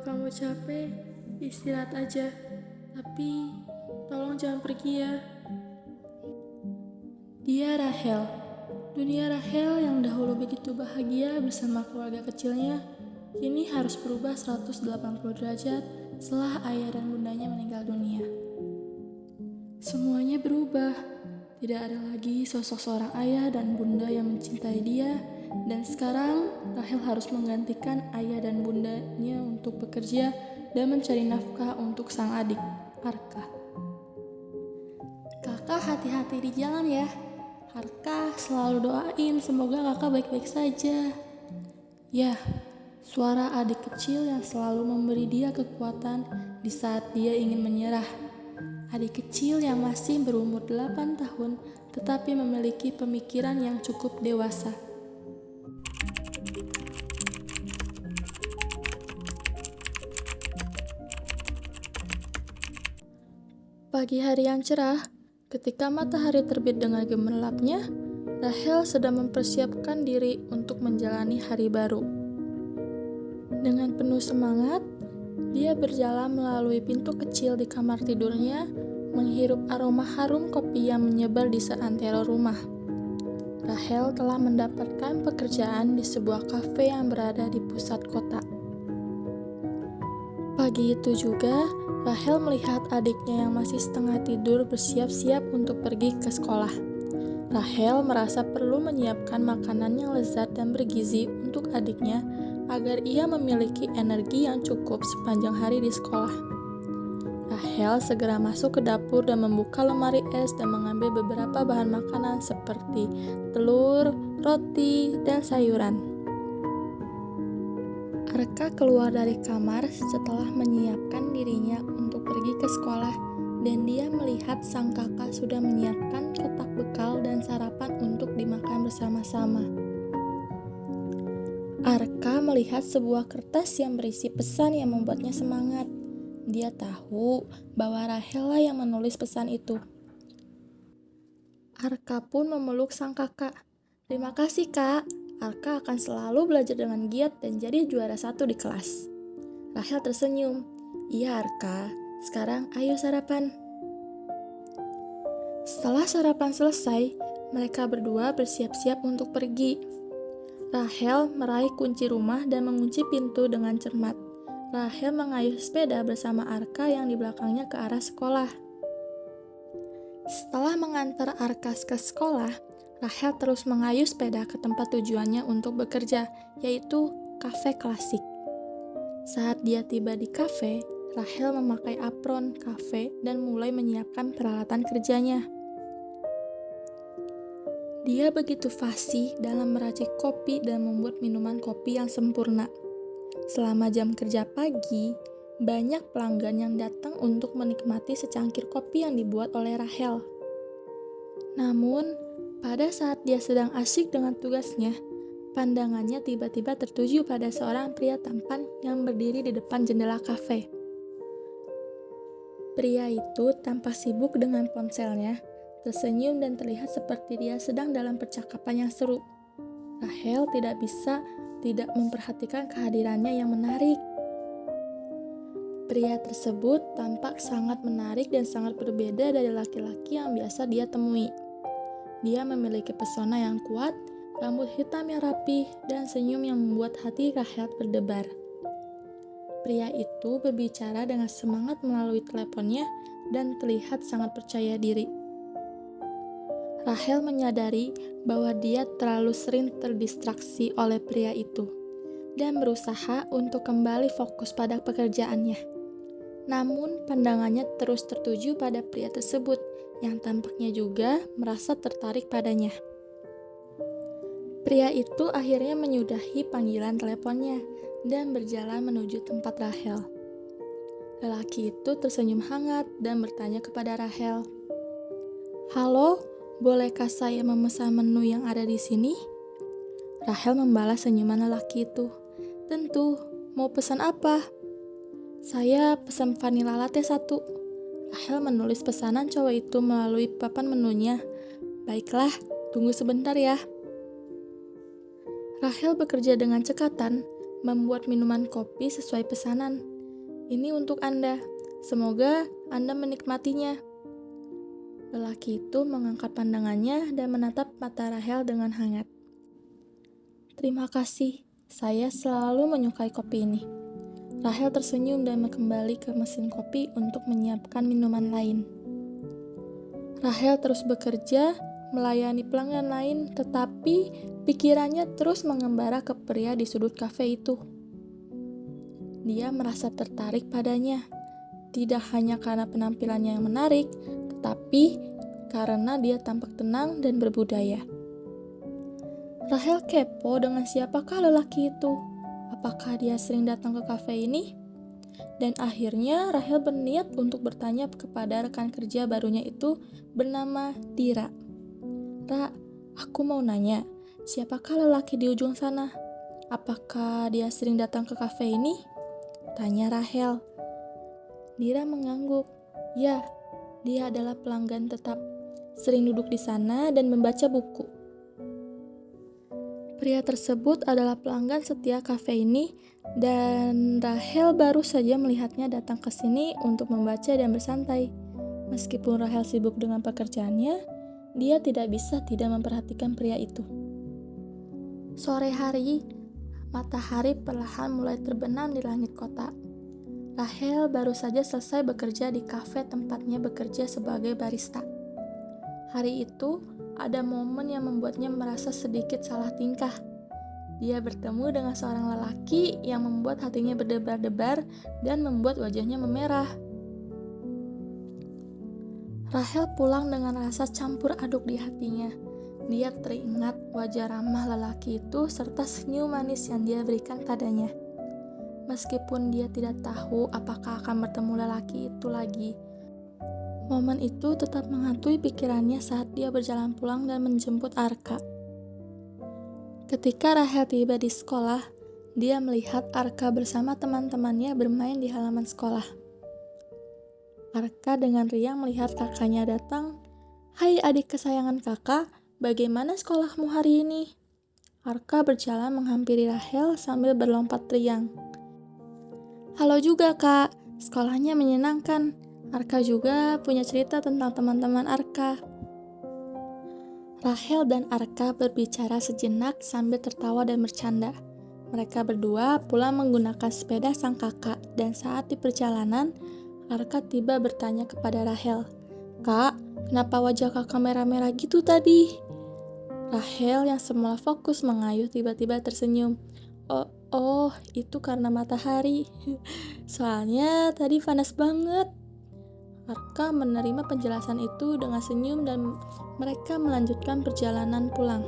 kamu capek, istirahat aja. Tapi, tolong jangan pergi ya. Dia Rahel. Dunia Rahel yang dahulu begitu bahagia bersama keluarga kecilnya, kini harus berubah 180 derajat setelah ayah dan bundanya meninggal dunia. Semuanya berubah. Tidak ada lagi sosok seorang ayah dan bunda yang mencintai dia, dan sekarang Rahel harus menggantikan ayah dan bundanya untuk bekerja dan mencari nafkah untuk sang adik, Arka. Kakak hati-hati di jalan ya. Arka selalu doain semoga kakak baik-baik saja. Ya, suara adik kecil yang selalu memberi dia kekuatan di saat dia ingin menyerah. Adik kecil yang masih berumur 8 tahun tetapi memiliki pemikiran yang cukup dewasa. Pagi hari yang cerah, ketika matahari terbit dengan gemerlapnya, Rahel sedang mempersiapkan diri untuk menjalani hari baru. Dengan penuh semangat, dia berjalan melalui pintu kecil di kamar tidurnya, menghirup aroma harum kopi yang menyebar di seantero rumah. Rahel telah mendapatkan pekerjaan di sebuah kafe yang berada di pusat kota. Pagi itu juga, Rahel melihat adiknya yang masih setengah tidur bersiap-siap untuk pergi ke sekolah. Rahel merasa perlu menyiapkan makanan yang lezat dan bergizi untuk adiknya agar ia memiliki energi yang cukup sepanjang hari di sekolah. Rahel segera masuk ke dapur dan membuka lemari es dan mengambil beberapa bahan makanan seperti telur, roti, dan sayuran. Arka keluar dari kamar setelah menyiapkan dirinya untuk pergi ke sekolah, dan dia melihat sang kakak sudah menyiapkan kotak bekal dan sarapan untuk dimakan bersama-sama. Arka melihat sebuah kertas yang berisi pesan yang membuatnya semangat. Dia tahu bahwa Rahel lah yang menulis pesan itu. Arka pun memeluk sang kakak. Terima kasih kak, Arka akan selalu belajar dengan giat dan jadi juara 1 di kelas. Rahel tersenyum. Iya Arka, sekarang ayo sarapan. Setelah sarapan selesai, mereka berdua bersiap-siap untuk pergi. Rahel meraih kunci rumah dan mengunci pintu dengan cermat. Rahel mengayuh sepeda bersama Arka yang di belakangnya ke arah sekolah. Setelah mengantar Arka ke sekolah, Rahel terus mengayuh sepeda ke tempat tujuannya untuk bekerja, yaitu kafe klasik. Saat dia tiba di kafe, Rahel memakai apron kafe dan mulai menyiapkan peralatan kerjanya. Dia begitu fasih dalam meracik kopi dan membuat minuman kopi yang sempurna. Selama jam kerja pagi, banyak pelanggan yang datang untuk menikmati secangkir kopi yang dibuat oleh Rahel. Namun, pada saat dia sedang asyik dengan tugasnya, pandangannya tiba-tiba tertuju pada seorang pria tampan yang berdiri di depan jendela kafe. Pria itu tampak sibuk dengan ponselnya, tersenyum dan terlihat seperti dia sedang dalam percakapan yang seru. Rahel tidak bisa tidak memperhatikan kehadirannya yang menarik. Pria tersebut tampak sangat menarik dan sangat berbeda dari laki-laki yang biasa dia temui. Dia memiliki pesona yang kuat, rambut hitam yang rapih, dan senyum yang membuat hati Rahel berdebar. Pria itu berbicara dengan semangat melalui teleponnya dan terlihat sangat percaya diri. Rahel menyadari bahwa dia terlalu sering terdistraksi oleh pria itu dan berusaha untuk kembali fokus pada pekerjaannya. Namun pandangannya terus tertuju pada pria tersebut yang tampaknya juga merasa tertarik padanya. Pria itu akhirnya menyudahi panggilan teleponnya dan berjalan menuju tempat Rahel. Lelaki itu tersenyum hangat dan bertanya kepada Rahel, "Halo, bolehkah saya memesan menu yang ada di sini?" Rahel membalas senyuman lelaki itu. "Tentu, mau pesan apa?" "Saya pesan vanilla latte 1. Rahel menulis pesanan cowok itu melalui papan menunya. "Baiklah, tunggu sebentar ya." Rahel bekerja dengan cekatan, membuat minuman kopi sesuai pesanan. Ini untuk Anda. Semoga Anda menikmatinya. Lelaki itu mengangkat pandangannya dan menatap mata Rahel dengan hangat. Terima kasih, saya selalu menyukai kopi ini. Rahel tersenyum dan kembali ke mesin kopi untuk menyiapkan minuman lain. Rahel terus bekerja, melayani pelanggan lain, tetapi pikirannya terus mengembara ke pria di sudut kafe itu. Dia merasa tertarik padanya, tidak hanya karena penampilannya yang menarik, tetapi karena dia tampak tenang dan berbudaya. Rahel kepo dengan siapakah lelaki itu. Apakah dia sering datang ke kafe ini? Dan akhirnya Rahel berniat untuk bertanya kepada rekan kerja barunya itu bernama Dira. Ra, aku mau nanya, siapakah lelaki di ujung sana? Apakah dia sering datang ke kafe ini? Tanya Rahel. Dira mengangguk. Ya, dia adalah pelanggan tetap. Sering duduk di sana dan membaca buku. Pria tersebut adalah pelanggan setia kafe ini dan Rahel baru saja melihatnya datang ke sini untuk membaca dan bersantai. Meskipun Rahel sibuk dengan pekerjaannya, dia tidak bisa tidak memperhatikan pria itu. Sore hari, matahari perlahan mulai terbenam di langit kota. Rahel baru saja selesai bekerja di kafe tempatnya bekerja sebagai barista. Hari itu, ada momen yang membuatnya merasa sedikit salah tingkah. Dia bertemu dengan seorang lelaki yang membuat hatinya berdebar-debar dan membuat wajahnya memerah. Rahel pulang dengan rasa campur aduk di hatinya. Dia teringat wajah ramah lelaki itu serta senyum manis yang dia berikan padanya. Meskipun dia tidak tahu apakah akan bertemu lelaki itu lagi, momen itu tetap menghantui pikirannya saat dia berjalan pulang dan menjemput Arka. Ketika Rahel tiba di sekolah, dia melihat Arka bersama teman-temannya bermain di halaman sekolah. Arka dengan riang melihat kakaknya datang. "Hai adik kesayangan kakak, bagaimana sekolahmu hari ini?" Arka berjalan menghampiri Rahel sambil berlompat riang. "Halo juga kak, sekolahnya menyenangkan. Arka juga punya cerita tentang teman-teman Arka." Rahel dan Arka berbicara sejenak sambil tertawa dan bercanda. Mereka berdua pulang menggunakan sepeda sang kakak dan saat di perjalanan, Arka tiba bertanya kepada Rahel, "Kak, kenapa wajah kakak merah-merah gitu tadi?" Rahel yang semula fokus mengayuh tiba-tiba tersenyum. Oh, itu karena matahari. Soalnya tadi panas banget." Arka menerima penjelasan itu dengan senyum dan mereka melanjutkan perjalanan pulang.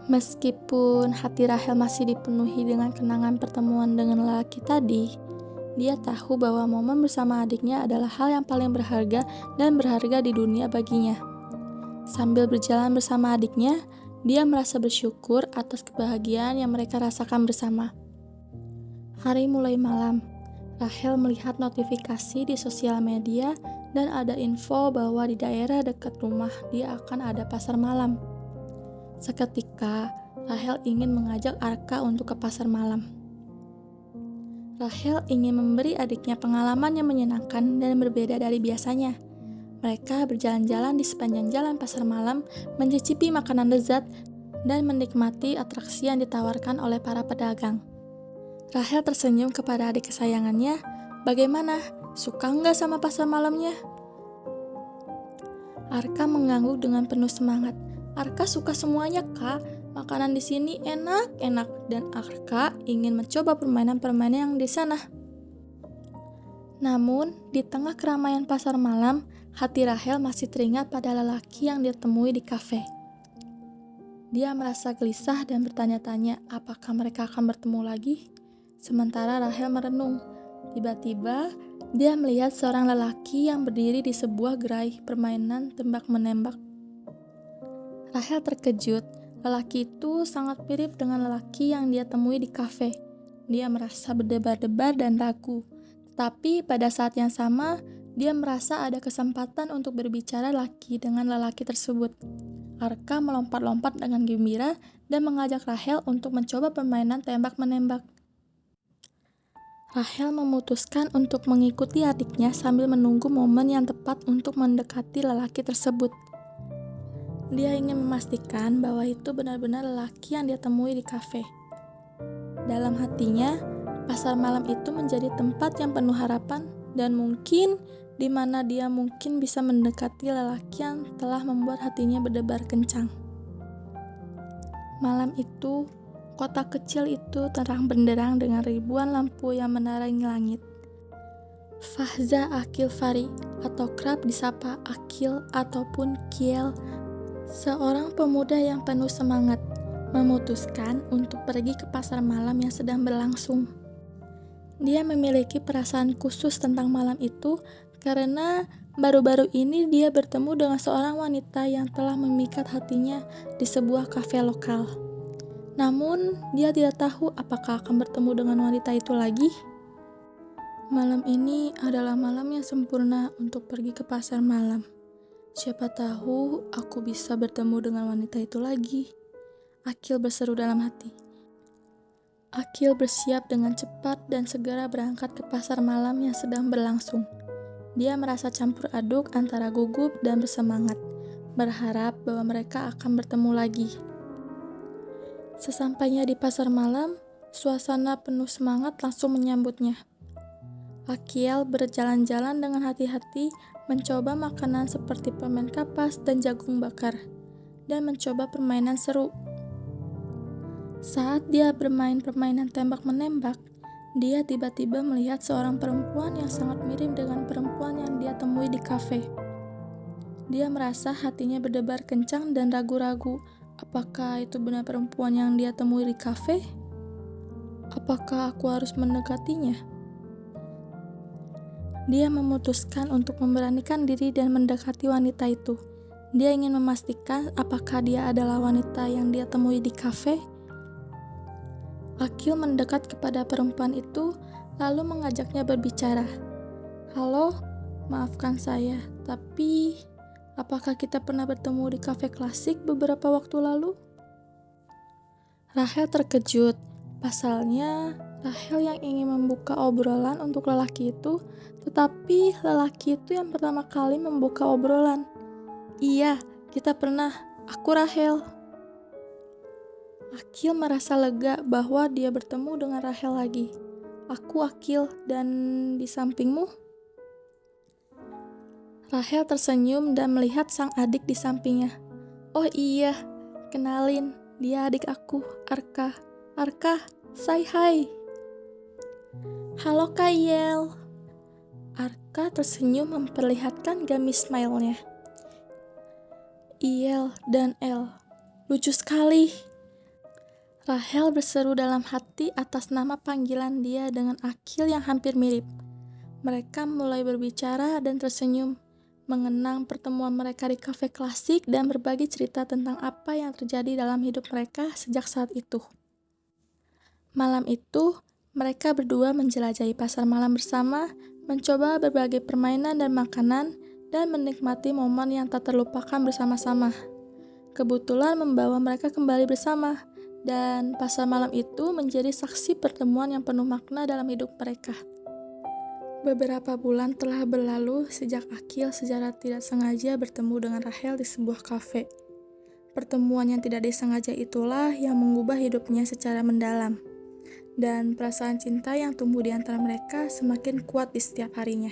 Meskipun hati Rahel masih dipenuhi dengan kenangan pertemuan dengan lelaki tadi, dia tahu bahwa momen bersama adiknya adalah hal yang paling berharga dan berharga di dunia baginya. Sambil berjalan bersama adiknya, dia merasa bersyukur atas kebahagiaan yang mereka rasakan bersama. Hari mulai malam. Rahel melihat notifikasi di sosial media dan ada info bahwa di daerah dekat rumah dia akan ada pasar malam. Seketika, Rahel ingin mengajak Arka untuk ke pasar malam. Rahel ingin memberi adiknya pengalaman yang menyenangkan dan berbeda dari biasanya. Mereka berjalan-jalan di sepanjang jalan pasar malam, mencicipi makanan lezat, dan menikmati atraksi yang ditawarkan oleh para pedagang. Rahel tersenyum kepada adik kesayangannya. "Bagaimana? Suka nggak sama pasar malamnya?" Arka mengangguk dengan penuh semangat. "Arka suka semuanya, Kak. Makanan di sini enak-enak dan Arka ingin mencoba permainan-permainan yang di sana." Namun, di tengah keramaian pasar malam, hati Rahel masih teringat pada lelaki yang dia temui di kafe. Dia merasa gelisah dan bertanya-tanya apakah mereka akan bertemu lagi. Sementara Rahel merenung, tiba-tiba dia melihat seorang lelaki yang berdiri di sebuah gerai permainan tembak-menembak. Rahel terkejut. Lelaki itu sangat mirip dengan lelaki yang dia temui di kafe. Dia merasa berdebar-debar dan ragu. Tetapi pada saat yang sama, dia merasa ada kesempatan untuk berbicara lagi dengan lelaki tersebut. Arka melompat-lompat dengan gembira dan mengajak Rahel untuk mencoba permainan tembak-menembak. Rachel memutuskan untuk mengikuti adiknya sambil menunggu momen yang tepat untuk mendekati lelaki tersebut. Dia ingin memastikan bahwa itu benar-benar lelaki yang dia temui di kafe. Dalam hatinya, pasar malam itu menjadi tempat yang penuh harapan dan mungkin di mana dia mungkin bisa mendekati lelaki yang telah membuat hatinya berdebar kencang. Malam itu, kota kecil itu terang benderang dengan ribuan lampu yang menerangi langit. Fahza Akil Fari atau kerap disapa Akil ataupun Kiel, seorang pemuda yang penuh semangat, memutuskan untuk pergi ke pasar malam yang sedang berlangsung. Dia memiliki perasaan khusus tentang malam itu karena baru-baru ini dia bertemu dengan seorang wanita yang telah memikat hatinya di sebuah kafe lokal. Namun, dia tidak tahu apakah akan bertemu dengan wanita itu lagi. Malam ini adalah malam yang sempurna untuk pergi ke pasar malam. Siapa tahu aku bisa bertemu dengan wanita itu lagi. Akil berseru dalam hati. Akil bersiap dengan cepat dan segera berangkat ke pasar malam yang sedang berlangsung. Dia merasa campur aduk antara gugup dan bersemangat, berharap bahwa mereka akan bertemu lagi. Sesampainya di pasar malam, suasana penuh semangat langsung menyambutnya. Akil berjalan-jalan dengan hati-hati, mencoba makanan seperti permen kapas dan jagung bakar, dan mencoba permainan seru. Saat dia bermain permainan tembak-menembak, dia tiba-tiba melihat seorang perempuan yang sangat mirip dengan perempuan yang dia temui di kafe. Dia merasa hatinya berdebar kencang dan ragu-ragu, apakah itu benar perempuan yang dia temui di kafe? Apakah aku harus mendekatinya? Dia memutuskan untuk memberanikan diri dan mendekati wanita itu. Dia ingin memastikan apakah dia adalah wanita yang dia temui di kafe. Akil mendekat kepada perempuan itu, lalu mengajaknya berbicara. "Halo, maafkan saya, tapi apakah kita pernah bertemu di kafe klasik beberapa waktu lalu?" Rachel terkejut. Pasalnya, Rachel yang ingin membuka obrolan untuk lelaki itu, tetapi lelaki itu yang pertama kali membuka obrolan. "Iya, kita pernah. Aku Rachel." Akil merasa lega bahwa dia bertemu dengan Rachel lagi. "Aku Akil, dan di sampingmu?" Rachel tersenyum dan melihat sang adik di sampingnya. "Oh iya, kenalin, dia adik aku, Arka. Arka, say hi." "Halo Kak Yel." Arka tersenyum memperlihatkan gamis smile-nya. "Iel dan El, lucu sekali." Rachel berseru dalam hati atas nama panggilan dia dengan Akil yang hampir mirip. Mereka mulai berbicara dan tersenyum, mengenang pertemuan mereka di kafe klasik dan berbagi cerita tentang apa yang terjadi dalam hidup mereka sejak saat itu. Malam itu, mereka berdua menjelajahi pasar malam bersama, mencoba berbagai permainan dan makanan, dan menikmati momen yang tak terlupakan bersama-sama. Kebetulan membawa mereka kembali bersama, dan pasar malam itu menjadi saksi pertemuan yang penuh makna dalam hidup mereka. Beberapa bulan telah berlalu sejak Akil secara tidak sengaja bertemu dengan Rachel di sebuah kafe. Pertemuan yang tidak disengaja itulah yang mengubah hidupnya secara mendalam. Dan perasaan cinta yang tumbuh di antara mereka semakin kuat di setiap harinya.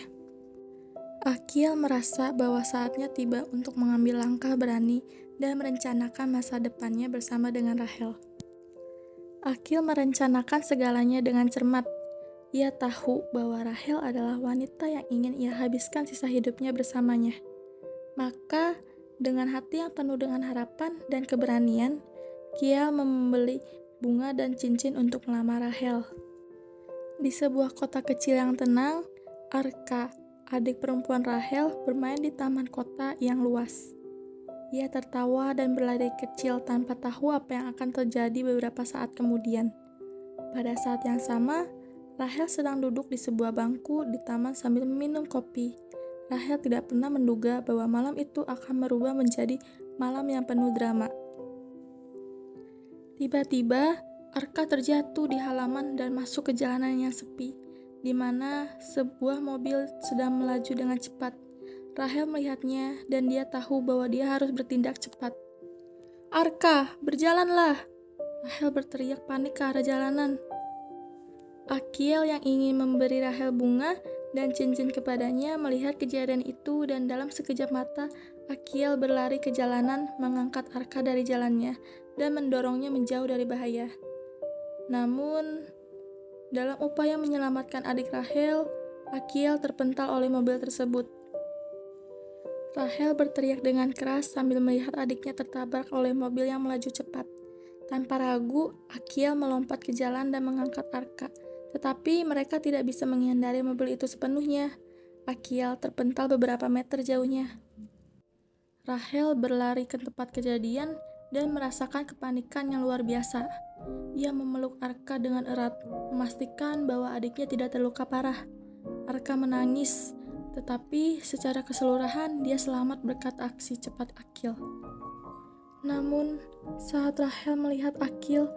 Akil merasa bahwa saatnya tiba untuk mengambil langkah berani dan merencanakan masa depannya bersama dengan Rachel. Akil merencanakan segalanya dengan cermat. Ia tahu bahwa Rachel adalah wanita yang ingin ia habiskan sisa hidupnya bersamanya. Maka, dengan hati yang penuh dengan harapan dan keberanian, Kiel membeli bunga dan cincin untuk melamar Rachel. Di sebuah kota kecil yang tenang, Arka, adik perempuan Rachel, bermain di taman kota yang luas. Ia tertawa dan berlari kecil tanpa tahu apa yang akan terjadi beberapa saat kemudian. Pada saat yang sama, Rachel sedang duduk di sebuah bangku di taman sambil meminum kopi. Rachel tidak pernah menduga bahwa malam itu akan berubah menjadi malam yang penuh drama. Tiba-tiba, Arka terjatuh di halaman dan masuk ke jalanan yang sepi. di mana sebuah mobil sedang melaju dengan cepat. Rahel melihatnya dan dia tahu bahwa dia harus bertindak cepat. "Arka, berjalanlah!" Rahel berteriak panik ke arah jalanan. Akhil yang ingin memberi Rahel bunga dan cincin kepadanya melihat kejadian itu dan dalam sekejap mata Akhil berlari ke jalanan, mengangkat Arka dari jalannya dan mendorongnya menjauh dari bahaya. Namun, dalam upaya menyelamatkan adik Rahel, Akhil terpental oleh mobil tersebut. Rahel berteriak dengan keras sambil melihat adiknya tertabrak oleh mobil yang melaju cepat. Tanpa ragu, Akhil melompat ke jalan dan mengangkat Arka. Tetapi mereka tidak bisa menghindari mobil itu sepenuhnya. Akhil terpental beberapa meter jauhnya. Rahel berlari ke tempat kejadian dan merasakan kepanikan yang luar biasa. Ia memeluk Arka dengan erat, memastikan bahwa adiknya tidak terluka parah. Arka menangis, tetapi secara keseluruhan dia selamat berkat aksi cepat Akhil. Namun, saat Rahel melihat Akhil,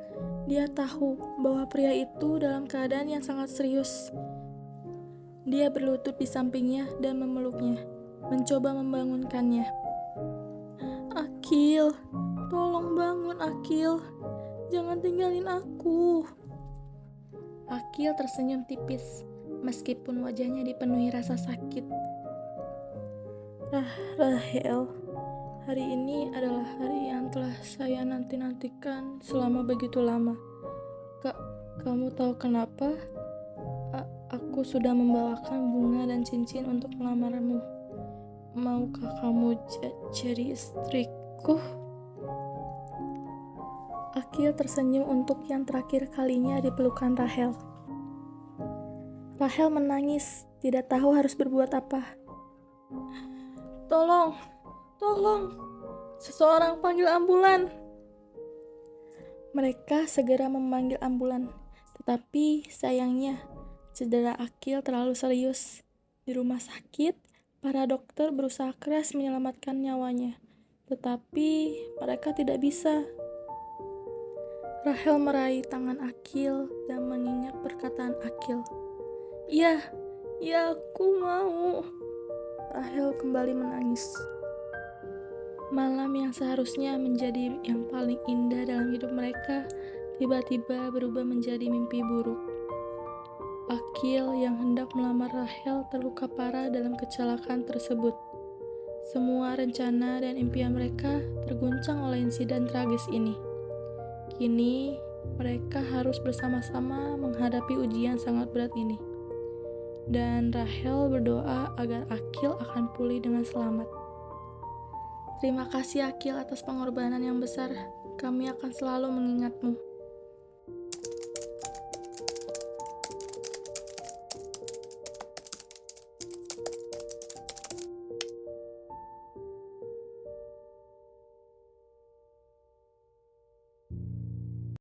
dia tahu bahwa pria itu dalam keadaan yang sangat serius. Dia berlutut di sampingnya dan memeluknya, mencoba membangunkannya. "Akhil, tolong bangun Akhil, jangan tinggalin aku." Akhil tersenyum tipis, meskipun wajahnya dipenuhi rasa sakit. Rahel, hari ini adalah hari yang telah saya nanti-nantikan selama begitu lama. Kamu tahu kenapa? Aku sudah membawakan bunga dan cincin untuk melamarmu. Maukah kamu jadi istriku? Akhil tersenyum untuk yang terakhir kalinya di pelukan Rahel. Rahel menangis, tidak tahu harus berbuat apa. Tolong, seseorang panggil ambulan." Mereka segera memanggil ambulan, tetapi sayangnya cedera Akhil terlalu serius. Di rumah sakit, para dokter berusaha keras menyelamatkan nyawanya, tetapi mereka tidak bisa. Rahel meraih tangan Akhil dan mengingat perkataan Akhil. Ya, aku mau." Rahel kembali menangis. Malam yang seharusnya menjadi yang paling indah dalam hidup mereka, tiba-tiba berubah menjadi mimpi buruk. Akhil yang hendak melamar Rahel terluka parah dalam kecelakaan tersebut. Semua rencana dan impian mereka terguncang oleh insiden tragis ini. Kini, mereka harus bersama-sama menghadapi ujian sangat berat ini. Dan Rahel berdoa agar Akhil akan pulih dengan selamat. Terima kasih Akhil atas pengorbanan yang besar. Kami akan selalu mengingatmu.